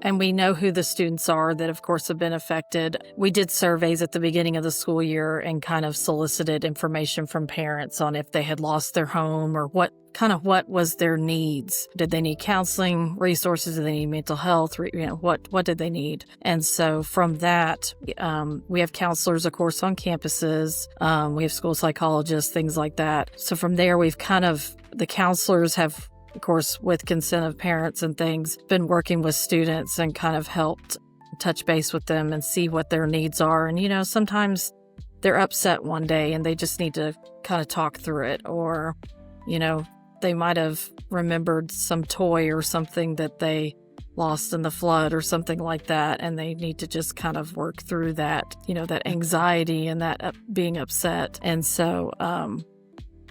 And we know who the students are that, of course, have been affected. We did surveys at the beginning of the school year and kind of solicited information from parents on if they had lost their home or what was their needs. Did they need counseling resources? Did they need mental health? What did they need? And so from that, we have counselors, of course, on campuses. We have school psychologists, things like that. So from there, the counselors have, of course, with consent of parents and things, been working with students and kind of helped touch base with them and see what their needs are. And, sometimes they're upset one day and they just need to kind of talk through it. Or, they might have remembered some toy or something that they lost in the flood or something like that. And they need to just kind of work through that, that anxiety and that being upset. And so,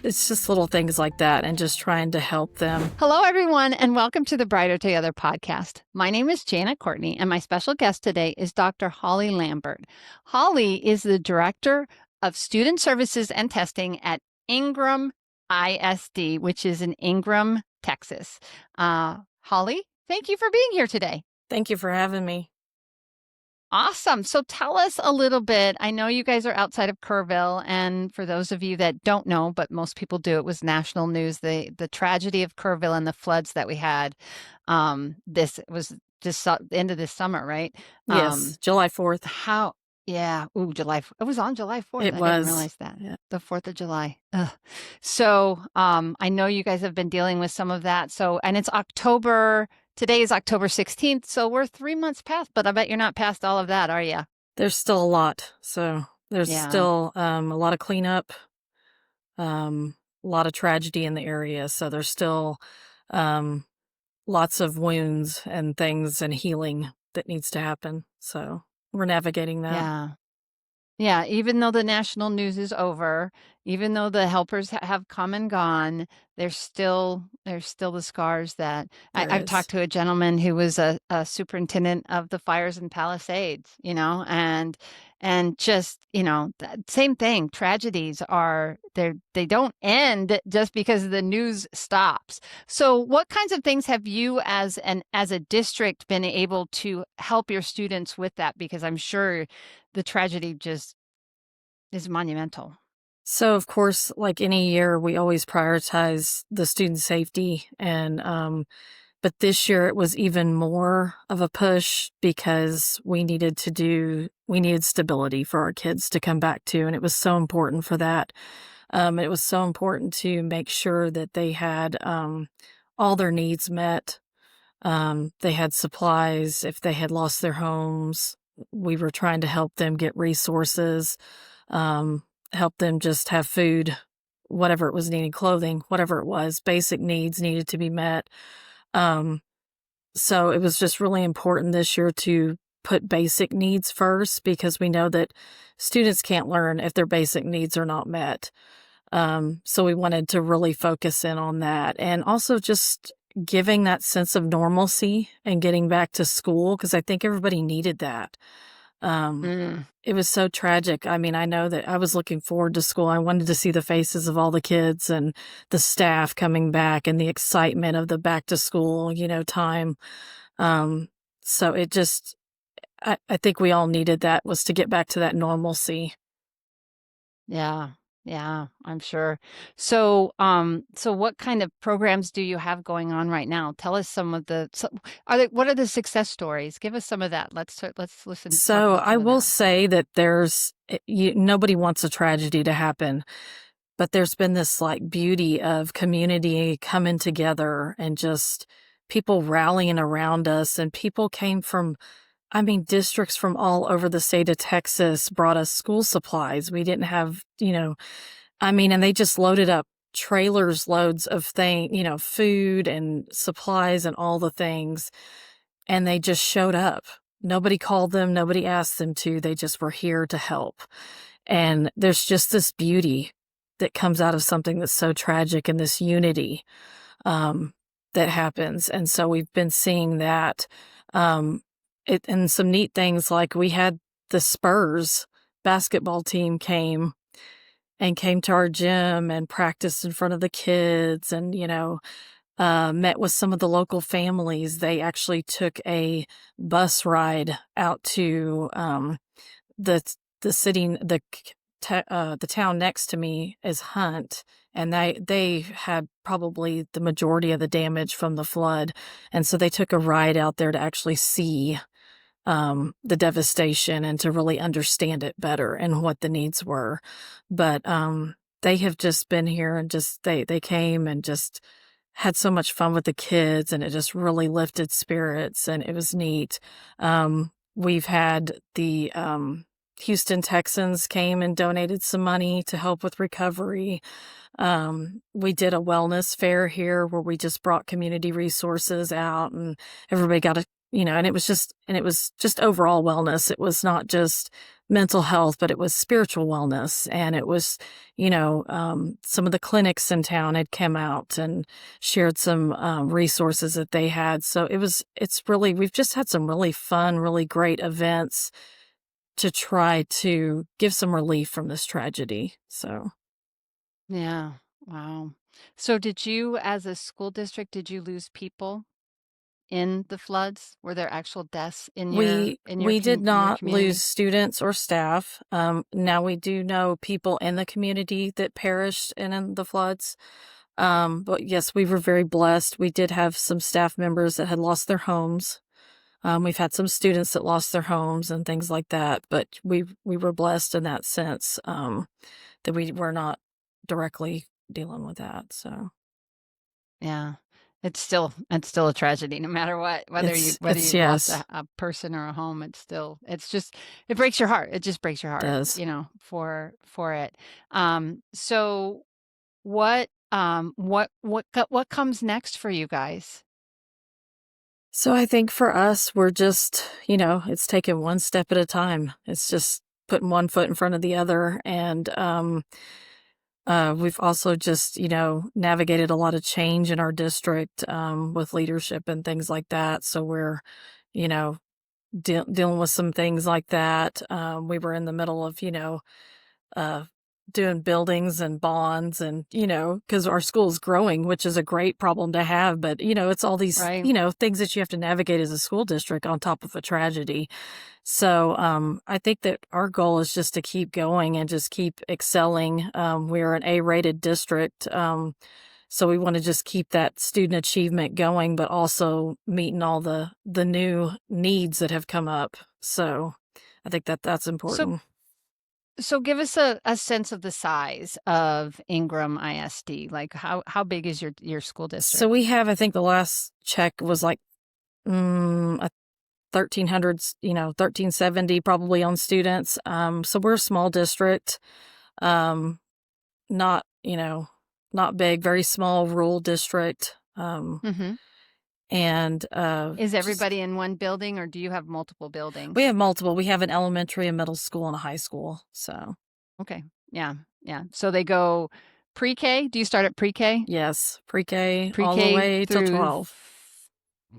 it's just little things like that and just trying to help them. Hello, everyone, and welcome to the Brighter Together podcast. My name is Janet Courtney, and my special guest today is Dr. Holly Lambert. Holly is the Director of Student Services and Testing at Ingram ISD, which is in Ingram, Texas. Holly, thank you for being here today. Thank you for having me. Awesome. So tell us a little bit. I know you guys are outside of Kerrville, and for those of you that don't know, but most people do, it was national news, the tragedy of Kerrville and the floods that we had. This was just the end of this summer, right? Yes, July 4th. July. It was on July 4th. It was. I didn't realize that. Yeah. The 4th of July. Ugh. So I know you guys have been dealing with some of that. So, and it's October. Today is October 16th, so we're 3 months past, but I bet you're not past all of that, are you? There's still a lot. So there's still a lot of cleanup, a lot of tragedy in the area. So there's still lots of wounds and things and healing that needs to happen. So we're navigating that. Yeah, even though the national news is over, even though the helpers have come and gone, there's still the scars that I've talked to a gentleman who was a superintendent of the fires in Palisades, and just, same thing. Tragedies they don't end just because the news stops. So what kinds of things have you as a district been able to help your students with that? Because I'm sure the tragedy just is monumental. So, of course, like any year, we always prioritize the student safety. But this year it was even more of a push because we needed stability for our kids to come back to. And it was so important for that. It was so important to make sure that they had all their needs met. They had supplies. If they had lost their homes, we were trying to help them get resources, help them just have food, whatever it was needed, clothing, whatever it was, basic needs needed to be met. So it was just really important this year to put basic needs first because we know that students can't learn if their basic needs are not met. So we wanted to really focus in on that and also just giving that sense of normalcy and getting back to school because I think everybody needed that. It was so tragic. I mean, I know that I was looking forward to school. I wanted to see the faces of all the kids and the staff coming back and the excitement of the back to school, time. So it just, I think we all needed that was to get back to that normalcy. Yeah, I'm sure. So, so what kind of programs do you have going on right now? Tell us some of what are the success stories? Give us some of that. Let's listen. So I will say that nobody wants a tragedy to happen, but there's been this like beauty of community coming together and just people rallying around us, and people came from, districts from all over the state of Texas brought us school supplies. We didn't have, and they just loaded up trailers loads of food and supplies and all the things. And they just showed up. Nobody called them. Nobody asked them to. They just were here to help. And there's just this beauty that comes out of something that's so tragic and this unity that happens. And so we've been seeing that. And some neat things like we had the Spurs basketball team came to our gym and practiced in front of the kids. And, met with some of the local families. They actually took a bus ride out to the city, the town next to me is Hunt, and they had probably the majority of the damage from the flood, and so they took a ride out there to actually see the devastation and to really understand it better and what the needs were. But they have just been here and just they came and just had so much fun with the kids, and it just really lifted spirits, and it was neat. We've had the Houston Texans came and donated some money to help with recovery. We did a wellness fair here where we just brought community resources out, and everybody got and it was just overall wellness. It was not just mental health, but it was spiritual wellness. And it was, some of the clinics in town had come out and shared some resources that they had. So we've just had some really fun, really great events to try to give some relief from this tragedy. So. Yeah. Wow. So did you, as a school district, did you lose people in the floods? Were there actual deaths in your we did not community? lose students or staff. Now we do know people in the community that perished in the floods. But yes, we were very blessed. We did have some staff members that had lost their homes. We've had some students that lost their homes and things like that, but we were blessed in that sense, that we were not directly dealing with that. So yeah. It's still a tragedy, no matter what, whether you lost yes. a person or a home. It breaks your heart. It just breaks your heart, It does. for it. So what comes next for you guys? So I think for us, we're just, it's taking one step at a time. It's just putting one foot in front of the other. And we've also just, navigated a lot of change in our district with leadership and things like that. So we're, dealing with some things like that. We were in the middle of, doing buildings and bonds and, because our school's growing, which is a great problem to have. But, it's all these, Right. things that you have to navigate as a school district on top of a tragedy. So I think that our goal is just to keep going and just keep excelling. We're an A-rated district. So we want to just keep that student achievement going, but also meeting all the new needs that have come up. So I think that that's important. So give us a sense of the size of Ingram ISD. Like how big is your school district? So we have, I think the last check was like 1,300, 1,370 probably on students. So we're a small district, not big, very small rural district. And is everybody in one building, or do you have multiple buildings? We have multiple. We have an elementary, a middle school, and a high school. So okay, yeah. So they go pre-K. Do you start at pre-K? Yes, pre-K all the way till 12.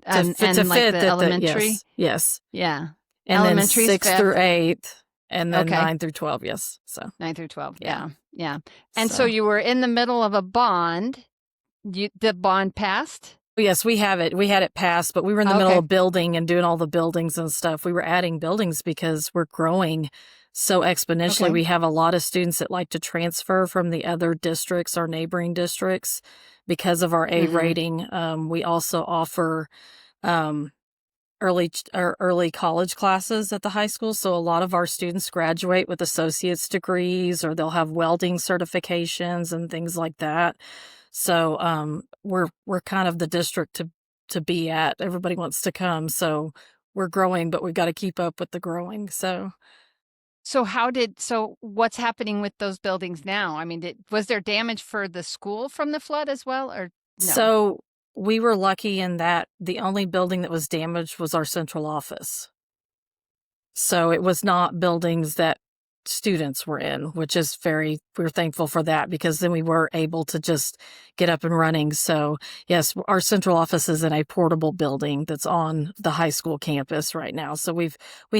And like the elementary? Yes. Yeah. And elementary then 6th through 8th, and then 9 through 12. Yes. So 9 through 12. Yeah. And so you were in the middle of a bond. The bond passed? Yes, we have it. We had it passed, but we were in the middle of building and doing all the buildings and stuff. We were adding buildings because we're growing so exponentially. Okay. We have a lot of students that like to transfer from the other districts, our neighboring districts, because of our A rating. We also offer early college classes at the high school. So a lot of our students graduate with associate's degrees, or they'll have welding certifications and things like that. So we're kind of the district to be at. Everybody wants to come, so we're growing, but we've got to keep up with the growing. So what's happening with those buildings now? I mean, was there damage for the school from the flood as well, or no? So we were lucky in that the only building that was damaged was our central office. So it was not buildings that students were in, which is we're thankful for that, because then we were able to just get up and running. So yes, our central office is in a portable building that's on the high school campus right now. So we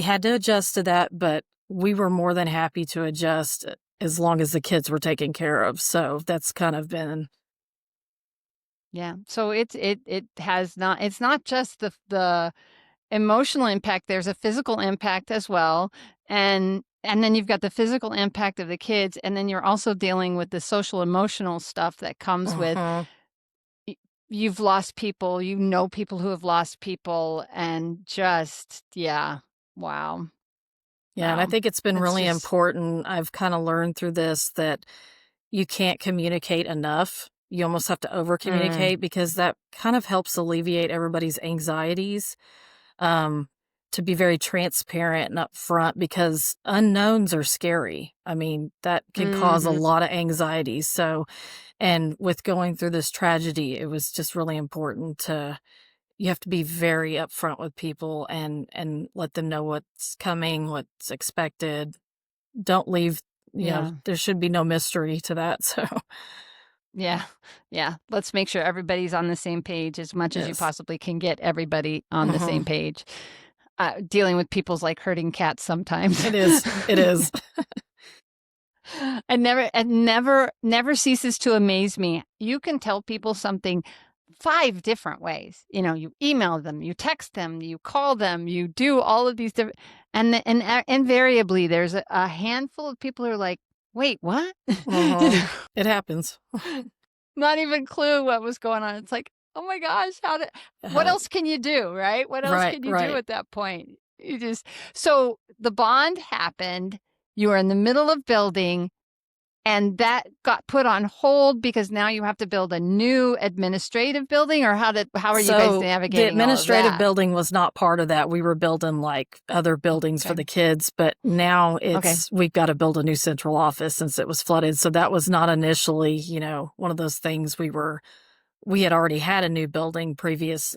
had to adjust to that, but we were more than happy to adjust as long as the kids were taken care of. So that's kind of been Yeah. So it has not, it's not just the emotional impact, there's a physical impact as well. And then you've got the physical impact of the kids, and then you're also dealing with the social emotional stuff that comes with Mhm. you've lost people, people who have lost people, and just, yeah. Wow. Yeah, and I Wow. think it's been It's really just, important. I've kind of learned through this that you can't communicate enough. You almost have to over mm, communicate because that kind of helps alleviate everybody's anxieties. Um, to be very transparent and upfront because unknowns are scary. I mean, that can cause a mhm. lot of anxiety. So, and with going through this tragedy, it was just really important to you have to be very upfront with people and let them know what's coming, what's expected. Don't leave, Yeah. there should be no mystery to that. So, Yeah. Yeah. Let's make sure everybody's on the same page as much as you yes. possibly can get everybody on the Mhm. same page. Dealing with people's like hurting cats sometimes. It is. It is. Never ceases to amaze me. You can tell people something 5 different ways. You email them, you text them, you call them, you do all of these different, and invariably there's a handful of people who are like, "Wait, what?" Mhm. It happens. Not even clue what was going on. It's like, "Oh my gosh, what Uh, else can you do, right? What else right, can you do right. at that point?" You just So the bond happened, you were in the middle of building, and that got put on hold because now you have to build a new administrative building, or how are you guys So, the navigating all of administrative that? building was not part of that. We were building, like, other buildings for Okay. the kids, but now Okay. we've gotta build a new central office since it was flooded, so that was not initially, one of those things we had already had a new building previous,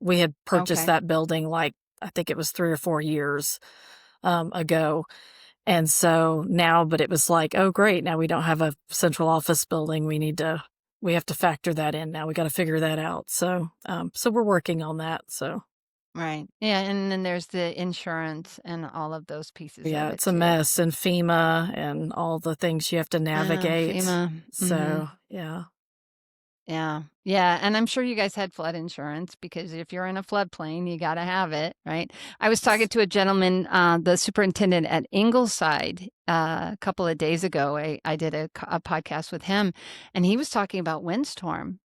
we had purchased Okay. that building, like, I think it was 3 or 4 years, ago, and so now but it was like, "Oh, great, now we don't have a central office building, we have to factor that in now, we gotta figure that out." So we're working on that, so, Right. Yeah, and then there's the insurance and all of those pieces of yeah, it it's a too. mess, and FEMA and all the things you have to navigate. FEMA. Mhm. So, yeah. Yeah. Yeah, and I'm sure you guys had flood insurance because if you're in a floodplain, you gotta have it, right? I was talking to a gentleman, the superintendent at Ingleside, a couple of days ago. I did a podcast with him, and he was talking about windstorm,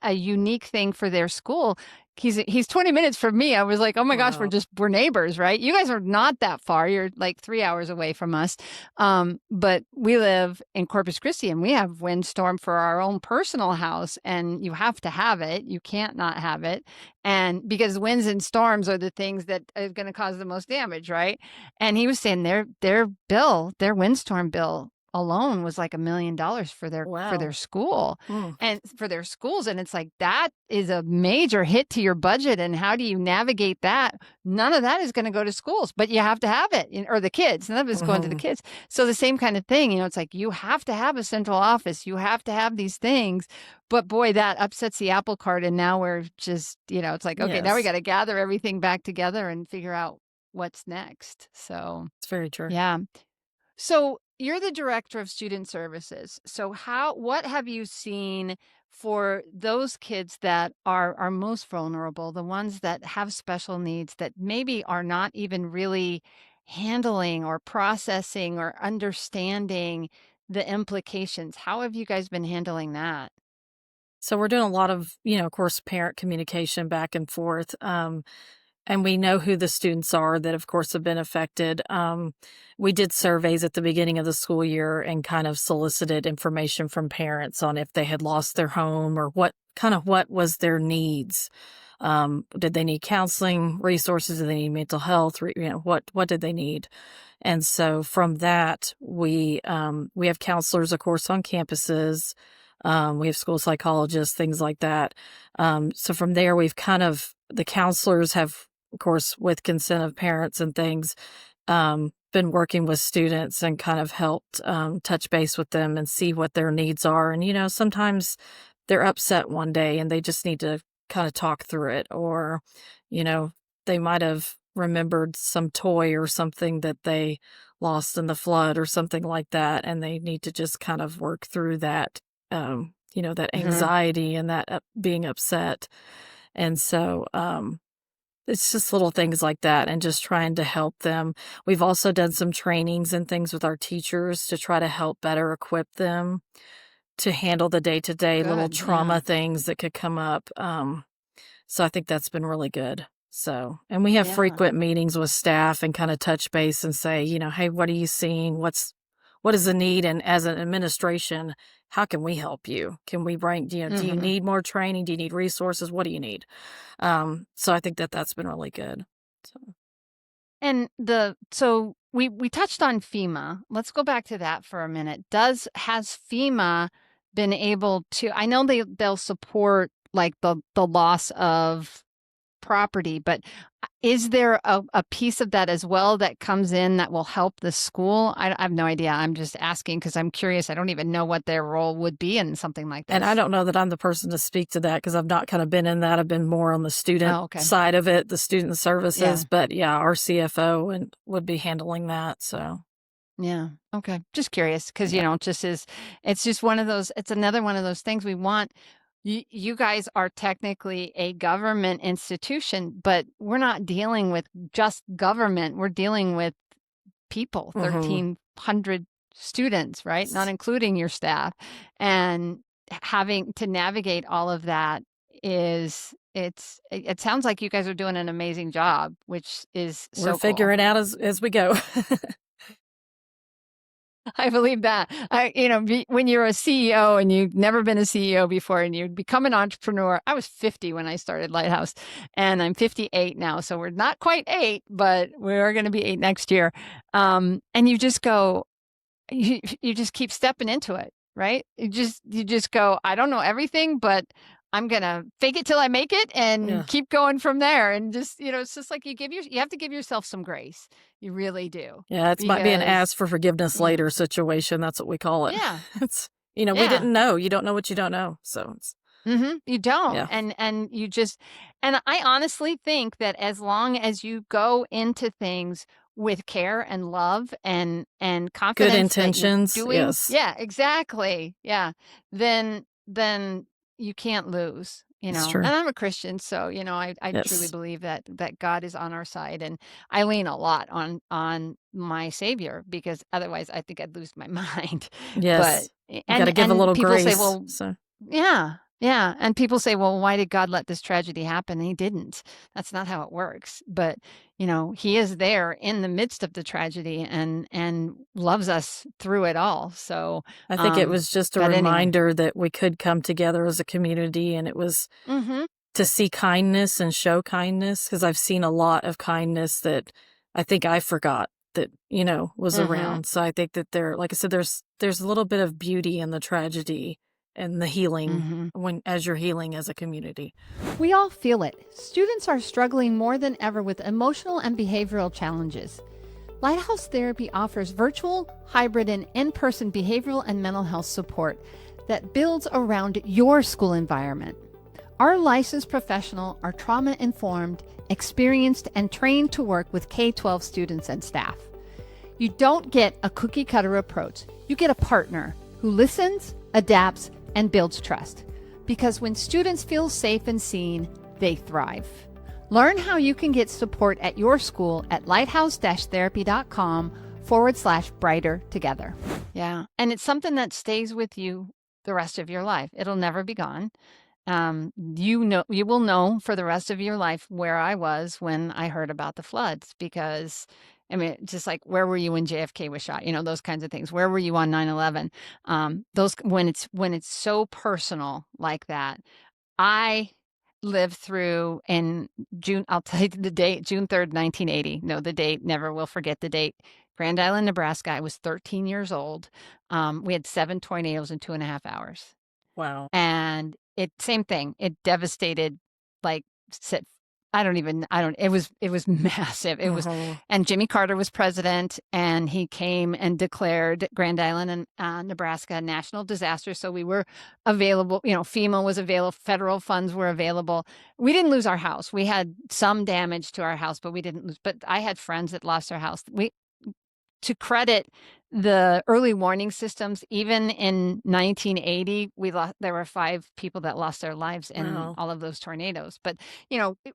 a unique thing for their school. He's 20 minutes from me. I was like, "Oh my gosh, Wow. we're neighbors, right? You guys are not that far. You're like 3 hours away from us." But we live in Corpus Christi, and we have windstorm for our own personal house, and you have to have it. You can't not have it. And because winds and storms are the things that are going to cause the most damage, right? And he was saying their windstorm bill alone was like $1 million for their Wow. school Mm. and for their schools. And it's like that is a major hit to your budget. And how do you navigate that? None of that is going to go to schools, but you have to have it, or the kids. None of it's going to the Mhm. kids. So the same kind of thing, it's like you have to have a central office. You have to have these things. But boy, that upsets the apple cart. And now we're just, it's like, okay, now we Yes. got to gather everything back together and figure out what's next. So, It's very true. yeah. So you're the director of student services. So what have you seen for those kids that are most vulnerable, the ones that have special needs that maybe are not even really handling or processing or understanding the implications? How have you guys been handling that? So we're doing a lot of, of course, parent communication back and forth. And we know who the students are that, of course, have been affected. We did surveys at the beginning of the school year and kind of solicited information from parents on if they had lost their home or what was their needs. Did they need counseling resources? Did they need mental health? What did they need? And so from that, we have counselors, of course, on campuses. We have school psychologists, things like that. So from there, the counselors have, of course, with consent of parents and things, been working with students and kind of helped touch base with them and see what their needs are. And, sometimes they're upset one day and they just need to kind of talk through it, or, you know, they might have remembered some toy or something that they lost in the flood or something like that. And they need to just kind of work through that, that Mhm. anxiety and that being upset. And so, it's just little things like that and just trying to help them. We've also done some trainings and things with our teachers to try to help better equip them to handle the day-to-day little Good, yeah. trauma things that could come up. So I think that's been really good. So, and we have Yeah. frequent meetings with staff and kind of touch base and say, hey, what are you seeing? What is the need? And as an administration, how can we help you? Can we bring, do you Mhm. need more training? Do you need resources? What do you need? So I think that that's been really good. So, And so we touched on FEMA. Let's go back to that for a minute. Has FEMA been able to, I know they'll support like the loss of property, but is there a piece of that as well that comes in that will help the school? I have no idea. I'm just asking because I'm curious. I don't even know what their role would be in something like and I this. don't know that I'm the person to speak to that because I've not kind of been in that. I've been more on the student Oh, okay. side of it, the student services. Yeah. But yeah, our CFO and would be handling that. So Yeah. Okay. Just curious because, yeah, it's just one of those, it's another one of those things we want. You guys are technically a government institution, but we're not dealing with just government. We're dealing with people, hmm 1,300 students, right? Not including your staff. And having to navigate all of that it sounds like you guys are doing an amazing job, which is we're so cool. figuring out as we go. I believe that. When you're a CEO and you've never been a CEO before and you become an entrepreneur, I was 50 when I started Lighthouse and I'm 58 now. So we're not quite 8, but we are going to be 8 next year. And you just go, you just keep stepping into it, right? You just go, I don't know everything, but I'm going to fake it till I make it and Yeah. keep going from there. And just, it's just like you have to give yourself some grace. You really do. Yeah, it might be an Because ask for forgiveness yeah. later situation. That's what we call it. Yeah. It's we Yeah. didn't know. You don't know what you don't know. So it's You don't. yeah, And you just, and I honestly think that as long as you go into things with care and love and good confidence that you're intentions. doing, Yes, yeah, exactly. Yeah. Then you can't lose, it's And true. I'm a Christian, so, I truly Yes, believe that God is on our side, and I lean a lot on my Savior because otherwise I think I'd lose my mind. But yes. You got to give a and little people say, grace. well, So yeah, yeah, and people say, "Well, why did God let this tragedy happen?" And he didn't. That's not how it works. But, he is there in the midst of the tragedy and loves us through it all. So, I think it was just a but anyway. reminder that we could come together as a community, and it was Mhm. to see kindness and show kindness because I've seen a lot of kindness that I think I forgot that, was Mhm. around. So I think that like I said, there's a little bit of beauty in the tragedy and the healing Mhm. as you're healing as a community. We all feel it. Students are struggling more than ever with emotional and behavioral challenges. Lighthouse Therapy offers virtual, hybrid, and in-person behavioral and mental health support that builds around your school environment. Our licensed professionals are trauma-informed, experienced, and trained to work with K-12 students and staff. You don't get a cookie-cutter approach. You get a partner who listens, adapts, and builds trust. Because when students feel safe and seen, they thrive. Learn how you can get support at your school at lighthouse-therapy.com/brighter together. Yeah. And it's something that stays with you the rest of your life. It'll never be gone. You will know for the rest of your life where I was when I heard about the floods because I mean, just like where were you when JFK was shot? Those kinds of things. Where were you on 9/11? Those when it's so personal like that. I lived through in June, I'll tell you the date, June 3rd, 1980. No, the date, never will forget the date. Grand Island, Nebraska. I was 13 years old. We had 7 tornadoes in 2.5 hours. Wow. And same thing. It devastated, like, sit, it was massive. Mhm. And Jimmy Carter was president and he came and declared Grand Island and Nebraska a national disaster. So we were available, FEMA was available, federal funds were available. We didn't lose our house. We had some damage to our house, but we didn't lose, but I had friends that lost their house. to credit the early warning systems, even in 1980, there were 5 people that lost their lives in all of those tornadoes. But,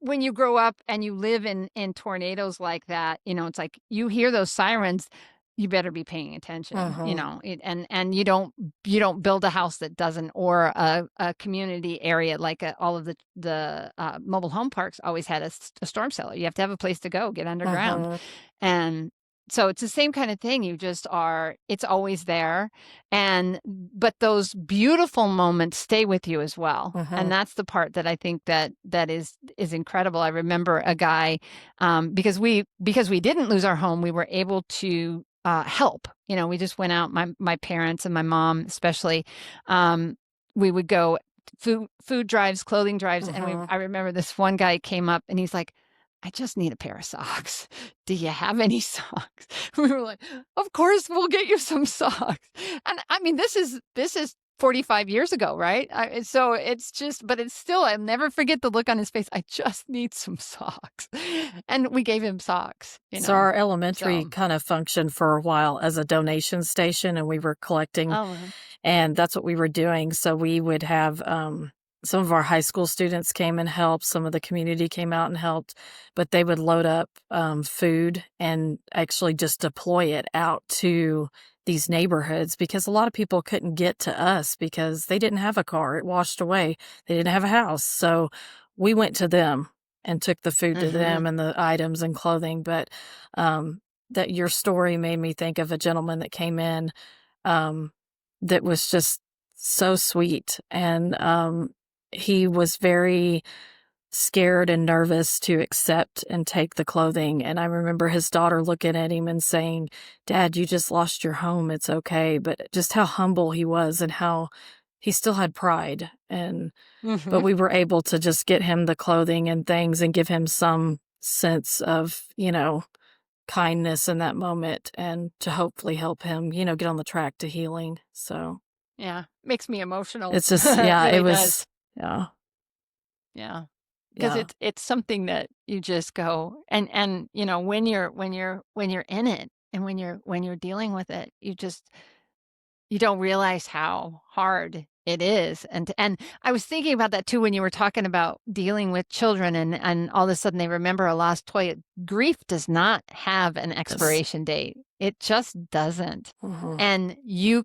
when you grow up and you live in tornadoes like that, it's like you hear those sirens, you better be paying attention, and you don't build a house that doesn't, or a community area like all of the mobile home parks always had a storm cellar. You have to have a place to go, get underground. And so it's the same kind of thing. It's always there. But those beautiful moments stay with you as well. And that's the part that I think that is incredible. I remember a guy, because we didn't lose our home, we were able to help. We just went out, my parents and my mom especially, we would go food drives, clothing drives. And I remember this one guy came up and he's like, I just need a pair of socks. Do you have any socks? We were like, of course, we'll get you some socks. And I mean, this is 45 years ago, right? So it's just, but it's still, I'll never forget the look on his face. I just need some socks. And we gave him socks. So our elementary kind of functioned for a while as a donation station, and we were collecting, and that's what we were doing. So we would have, some of our high school students came and helped. Some of the community came out and helped, but they would load up food and actually just deploy it out to these neighborhoods, because a lot of people couldn't get to us because they didn't have a car. It washed away. They didn't have a house. So we went to them and took the food to them and the items and clothing. But that your story made me think of a gentleman that came in that was just so sweet. And he was very scared and nervous to accept and take the clothing. And I remember his daughter looking at him and saying, Dad, you just lost your home. It's okay. But just how humble he was and how he still had pride. And but we were able to just get him the clothing and things and give him some sense of, kindness in that moment, and to hopefully help him, get on the track to healing. So yeah, makes me emotional. It's just, yeah, it, really it was, does. yeah. Because it's something that you just go and when you're in it, and when you're dealing with it, you don't realize how hard it is. And I was thinking about that too when you were talking about dealing with children, and all of a sudden they remember a lost toy. Grief does not have an expiration date. It just doesn't. And you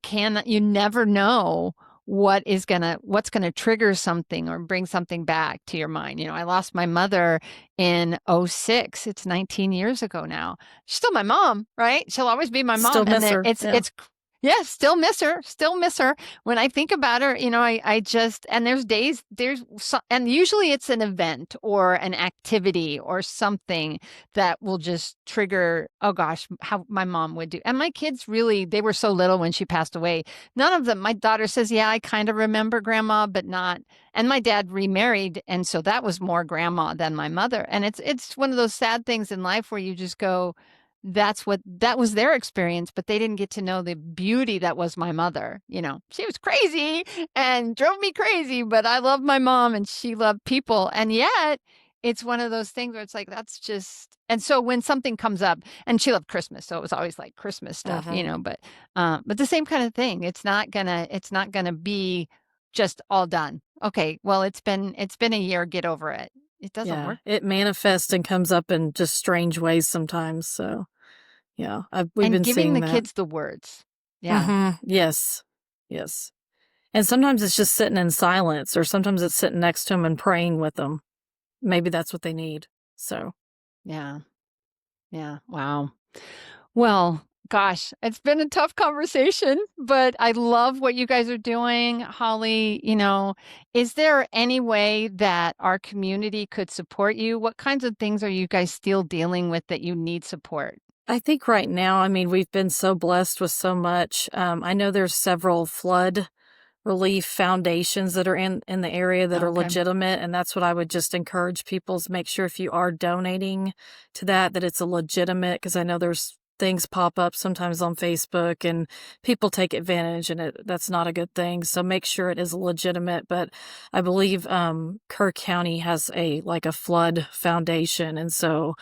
never know what's gonna trigger something or bring something back to your mind. I lost my mother in 2006. It's 19 years ago now. She's still my mom, right? She'll always be my mom. Still miss her. Yeah, still miss her. When I think about her, I just, and and usually it's an event or an activity or something that will just trigger, oh gosh, how my mom would do. And my kids really, they were so little when she passed away. None of them, my daughter says, yeah, I kind of remember grandma, but not. And my dad remarried. And so that was more grandma than my mother. And it's one of those sad things in life where you just go, that was their experience, but they didn't get to know the beauty that was my mother. She was crazy and drove me crazy, but I loved my mom and she loved people. And yet it's one of those things where it's like, that's just, and so when something comes up, and she loved Christmas, so it was always like Christmas stuff, but the same kind of thing. It's not gonna be just all done. Okay, well, it's been a year, get over it. It doesn't work. It manifests and comes up in just strange ways sometimes. So yeah, we've been giving seeing the that. kids the words. Yeah. Yes. And sometimes it's just sitting in silence, or sometimes it's sitting next to them and praying with them. Maybe that's what they need. So yeah. Wow. Well, gosh, it's been a tough conversation, but I love what you guys are doing. Holly, is there any way that our community could support you? What kinds of things are you guys still dealing with that you need support? I think right now, we've been so blessed with so much. I know there's several flood relief foundations that are in the area that are legitimate. And that's what I would just encourage people is make sure if you are donating to that it's a legitimate, because I know there's things pop up sometimes on Facebook and people take advantage, and that's not a good thing. So make sure it is legitimate. But I believe Kerr County has a flood foundation. And so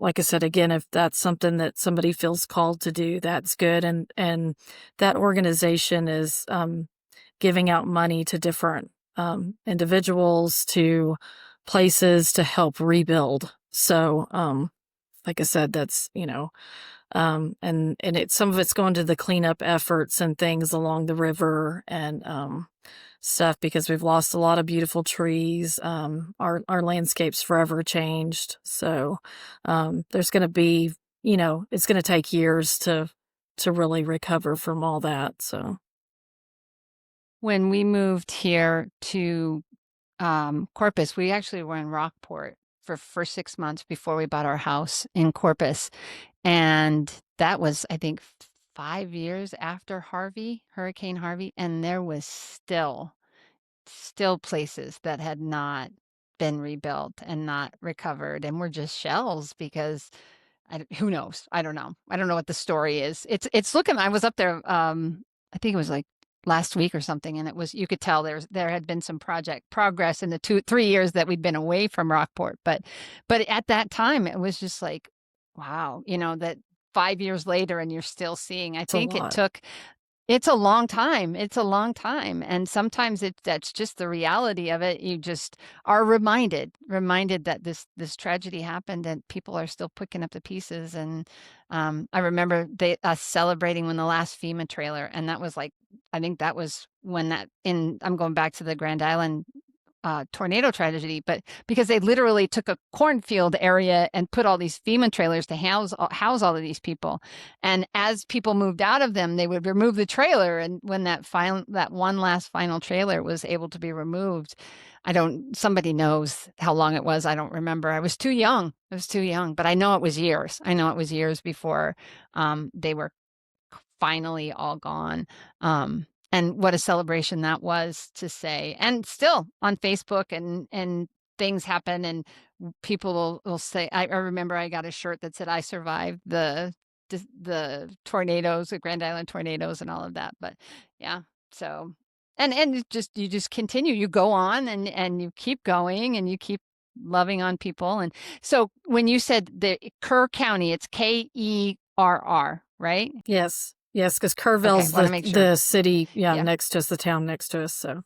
like I said, again, if that's something that somebody feels called to do, that's good, and that organization is, giving out money to different, individuals, to places to help rebuild. So, like I said, that's, and it's some of it's going to the cleanup efforts and things along the river and, stuff because we've lost a lot of beautiful trees. Our landscape's forever changed. So, there's gonna be, it's gonna take years to really recover from all that. So, When we moved here to Corpus, we actually were in Rockport for 6 months before we bought our house in Corpus. And that was, I think, 5 years after Hurricane Harvey, and there was still places that had not been rebuilt and not recovered and were just shells because who knows? I don't know. I don't know what the story is. It's looking. I was up there. I think it was like last week or something, and it was you could tell there had been some project progress in the 3 years that we'd been away from Rockport. But at that time, it was just like, wow, that 5 years later, and you're still seeing. I it's a think it lot. took. It's a long time. It's a long time. And sometimes that's just the reality of it. You just are reminded that this tragedy happened and people are still picking up the pieces. And I remember us celebrating when the last FEMA trailer, and that was like, I think that was when I'm going back to the Grand Island tornado tragedy, but because they literally took a cornfield area and put all these FEMA trailers to house all of these people. And as people moved out of them, they would remove the trailer. And when that one last final trailer was able to be removed, somebody knows how long it was. I don't remember. I was too young. But I know it was years. I know it was years before they were finally all gone. And what a celebration that was to say. And still on Facebook and things happen and people will say, I remember I got a shirt that said, I survived the tornadoes, the Grand Island tornadoes and all of that. But yeah, so, and you just continue, you go on and you keep going and you keep loving on people. And so when you said the Kerr County, it's Kerr, right? Yes. Yes, because Okay, Kerrville's want to make sure. the city, yeah, Yeah. next to us, the town next to us. So,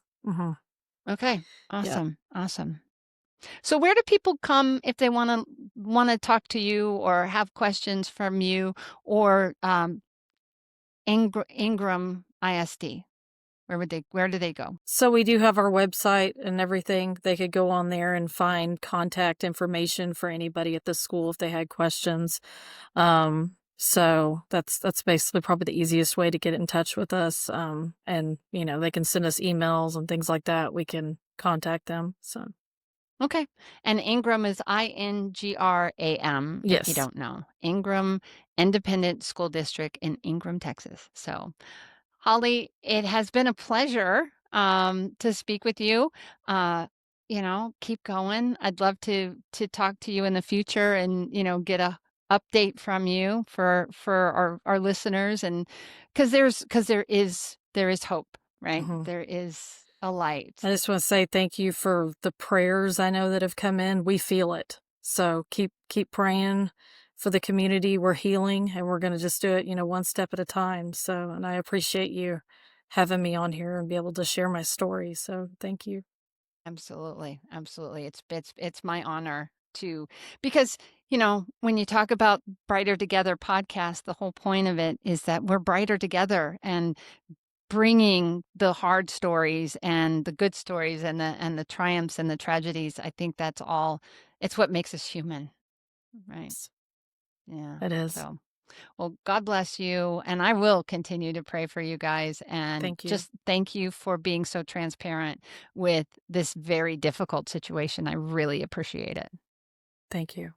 Okay. yeah. Awesome. So where do people come if they want to talk to you or have questions from you or Ingram ISD? Where do they go? So we do have our website and everything. They could go on there and find contact information for anybody at the school if they had questions. So that's basically probably the easiest way to get in touch with us. And they can send us emails and things like that. We can contact them. So Okay. And Ingram is INGRAM, if you yes, don't know. Ingram Independent School District in Ingram, Texas. So Holly, it has been a pleasure to speak with you. Keep going. I'd love to talk to you in the future and get a update from you for our listeners, and because there is hope, right? hmm There is a light. I just want to say thank you for the prayers I know that have come in. We feel it. So keep praying for the community. We're healing and we're going to just do it, one step at a time. So, and I appreciate you having me on here and be able to share my story. So thank you. Absolutely. It's my honor to, because when you talk about Brighter Together podcast, the whole point of it is that we're brighter together and bringing the hard stories and the good stories and the triumphs and the tragedies. I think that's all. It's what makes us human, right? Yeah. It is. So, well, God bless you. And I will continue to pray for you guys. And Thank you. just thank you for being so transparent with this very difficult situation. I really appreciate it. Thank you.